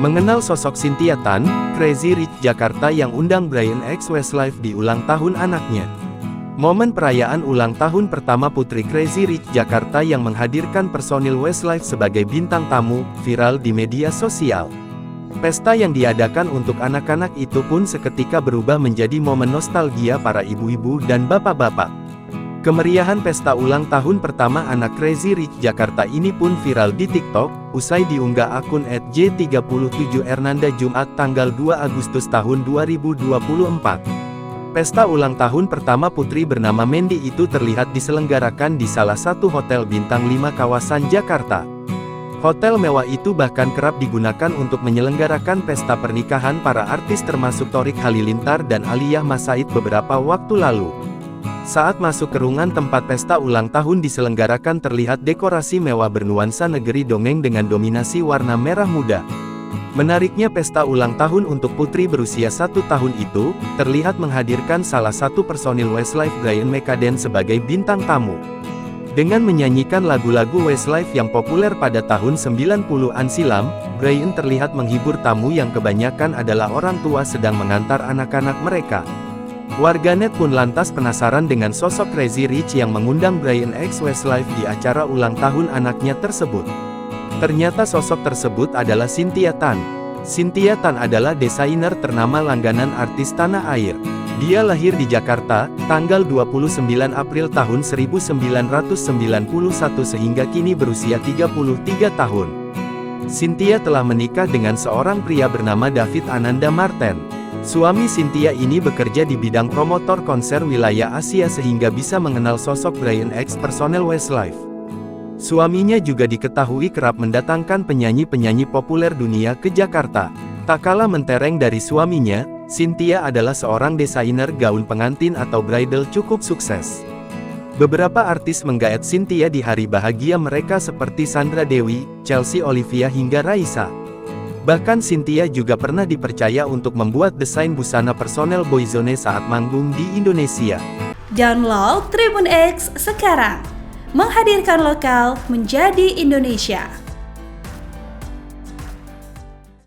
Mengenal sosok Cynthia Tan, Crazy Rich Jakarta yang undang Brian X Westlife di ulang tahun anaknya. Momen perayaan ulang tahun pertama putri Crazy Rich Jakarta yang menghadirkan personil Westlife sebagai bintang tamu, viral di media sosial. Pesta yang diadakan untuk anak-anak itu pun seketika berubah menjadi momen nostalgia para ibu-ibu dan bapak-bapak. Kemeriahan pesta ulang tahun pertama anak Crazy Rich Jakarta ini pun viral di TikTok, usai diunggah akun @j37ernanda Jumat tanggal 2 Agustus tahun 2024. Pesta ulang tahun pertama putri bernama Mandy itu terlihat diselenggarakan di salah satu hotel bintang 5 kawasan Jakarta. Hotel mewah itu bahkan kerap digunakan untuk menyelenggarakan pesta pernikahan para artis termasuk Thorik Halilintar dan Aliyah Masaid beberapa waktu lalu. Saat masuk ke ruangan tempat pesta ulang tahun diselenggarakan terlihat dekorasi mewah bernuansa negeri dongeng dengan dominasi warna merah muda. Menariknya pesta ulang tahun untuk putri berusia 1 tahun itu, terlihat menghadirkan salah satu personil Westlife Brian McKadden sebagai bintang tamu. Dengan menyanyikan lagu-lagu Westlife yang populer pada tahun 90-an silam, Brian terlihat menghibur tamu yang kebanyakan adalah orang tua sedang mengantar anak-anak mereka. Warganet pun lantas penasaran dengan sosok Crazy Rich yang mengundang Brian X Westlife di acara ulang tahun anaknya tersebut. Ternyata sosok tersebut adalah Cynthia Tan. Cynthia Tan adalah desainer ternama langganan artis tanah air. Dia lahir di Jakarta, tanggal 29 April tahun 1991 sehingga kini berusia 33 tahun. Cynthia telah menikah dengan seorang pria bernama David Ananda Marten. Suami Cynthia ini bekerja di bidang promotor konser wilayah Asia sehingga bisa mengenal sosok Brian X personel Westlife. Suaminya juga diketahui kerap mendatangkan penyanyi-penyanyi populer dunia ke Jakarta. Tak kalah mentereng dari suaminya, Cynthia adalah seorang desainer gaun pengantin atau bridal cukup sukses. Beberapa artis menggaet Cynthia di hari bahagia mereka seperti Sandra Dewi, Chelsea Olivia hingga Raisa. Bahkan Cynthia juga pernah dipercaya untuk membuat desain busana personel Boyzone saat manggung di Indonesia. Download Tribun X sekarang, menghadirkan lokal menjadi Indonesia.